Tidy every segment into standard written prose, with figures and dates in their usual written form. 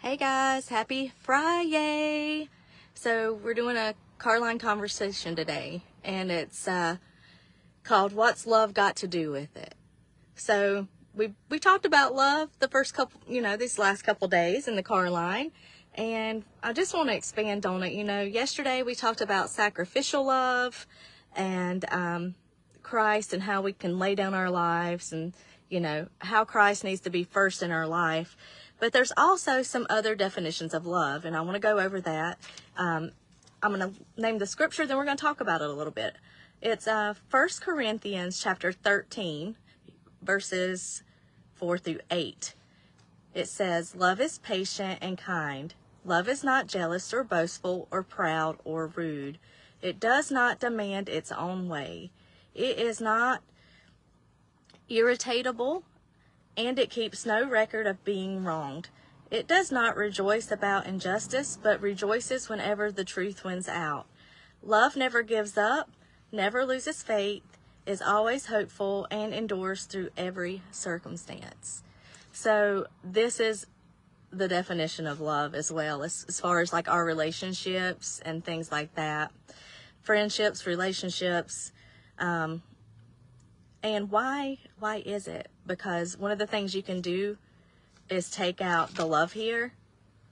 Hey guys, happy Friday! So we're doing a Carline conversation today, and it's called "What's Love Got to Do with It?" So we talked about love the first couple, these last couple days in the Carline, and I just want to expand on it. Yesterday we talked about sacrificial love and Christ and how we can lay down our lives, and how Christ needs to be first in our life. But there's also some other definitions of love, and I want to go over that. I'm going to name the scripture, then we're going to talk about it a little bit. It's 1 Corinthians chapter 13, verses 4 through 8. It says, "Love is patient and kind. Love is not jealous or boastful or proud or rude. It does not demand its own way. It is not irritable, and it keeps no record of being wronged. It does not rejoice about injustice, but rejoices whenever the truth wins out. Love never gives up, never loses faith, is always hopeful, and endures through every circumstance." So this is the definition of love as well, as far as like our relationships and things like that. Friendships, relationships, and why is it? Because one of the things you can do is take out the love here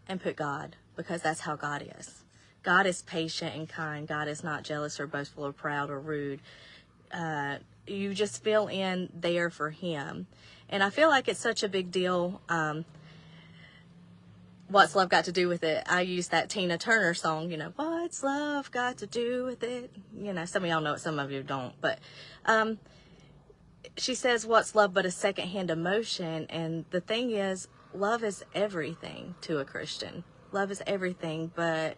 and put God, because that's how God is. God is patient and kind. God is not jealous or boastful or proud or rude. You just fill in there for him. And I feel like it's such a big deal. What's love got to do with it? I use that Tina Turner song, what's love got to do with it? Some of y'all know it, some of you don't. But she says, what's love but a secondhand emotion? And the thing is, love is everything to a Christian. Love is everything, but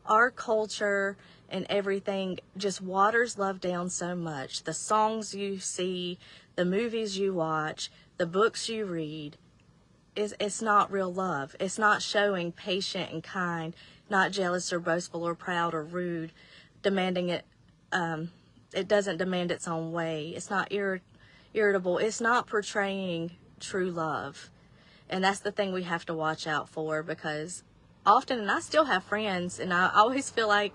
our culture and everything just waters love down so much. The songs you see, the movies you watch, the books you read, it's not real love. It's not showing patient and kind, not jealous or boastful or proud or rude, demanding it. It doesn't demand its own way. It's not irritable. It's not portraying true love. And that's the thing we have to watch out for, because often, and I still have friends, and I always feel like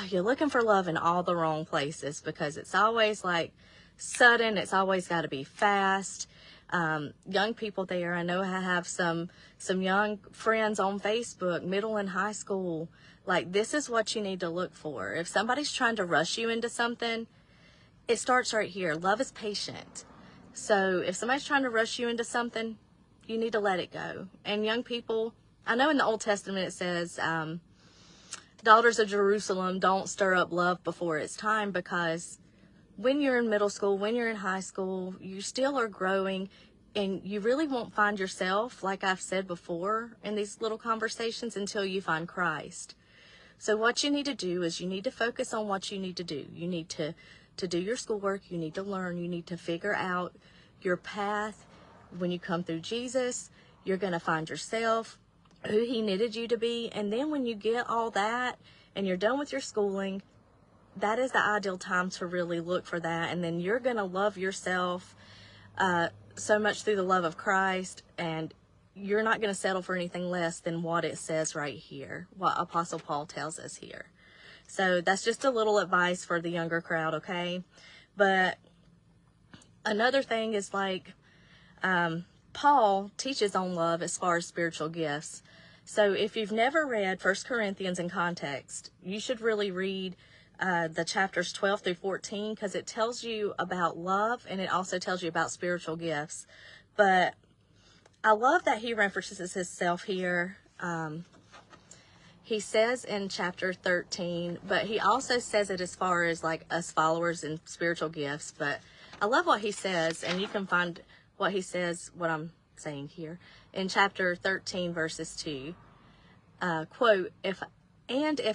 you're looking for love in all the wrong places, because it's always like sudden. It's always got to be fast. Young people there, I know I have some young friends on Facebook, middle and high school. Like, this is what you need to look for. If somebody's trying to rush you into something, it starts right here. Love is patient. So if somebody's trying to rush you into something, you need to let it go. And young people, I know in the Old Testament it says, daughters of Jerusalem, don't stir up love before it's time, because when you're in middle school, when you're in high school, you still are growing, and you really won't find yourself, like I've said before in these little conversations, until you find Christ. So what you need to do is you need to focus on what you need to do. You need to do your schoolwork. You need to learn. You need to figure out your path. When you come through Jesus, you're going to find yourself, who he knitted you to be. And then when you get all that and you're done with your schooling, that is the ideal time to really look for that. And then you're going to love yourself so much through the love of Christ, and you're not going to settle for anything less than what it says right here, what Apostle Paul tells us here. So that's just a little advice for the younger crowd, okay? But another thing is, like, Paul teaches on love as far as spiritual gifts. So if you've never read 1 Corinthians in context, you should really read the chapters 12 through 14, because it tells you about love, and it also tells you about spiritual gifts. But I love that he references himself here. He says in chapter 13, but he also says it as far as like us followers and spiritual gifts. But I love what he says, and you can find what he says, what I'm saying here, in chapter 13, verses 2. Quote, if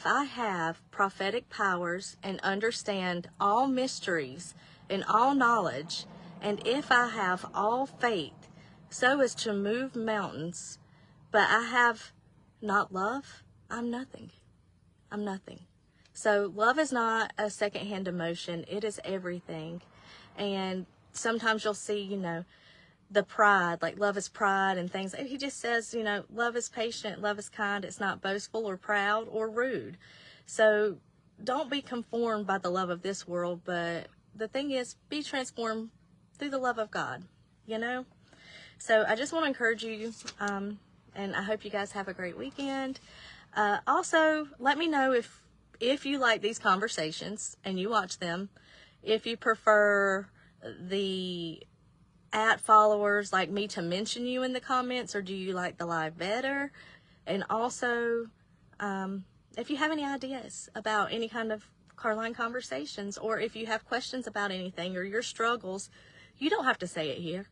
I have prophetic powers and understand all mysteries and all knowledge, and if I have all faith so as to move mountains, but I have not love, I'm nothing. I'm nothing. So love is not a secondhand emotion. It is everything. And sometimes you'll see, the pride, like love is pride and things. He just says, you know, love is patient, love is kind, it's not boastful or proud or rude. So don't be conformed by the love of this world, but the thing is, be transformed through the love of God, you know? So I just want to encourage you, and I hope you guys have a great weekend. Also, let me know if you like these conversations and you watch them, if you prefer the @followers like me to mention you in the comments, or do you like the live better? And also, if you have any ideas about any kind of Carline conversations, or if you have questions about anything or your struggles, you don't have to say it here.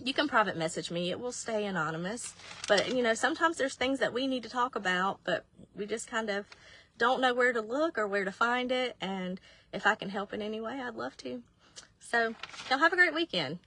You can private message me. It will stay anonymous. But, you know, sometimes there's things that we need to talk about, but we just kind of don't know where to look or where to find it. And if I can help in any way, I'd love to. So, y'all have a great weekend.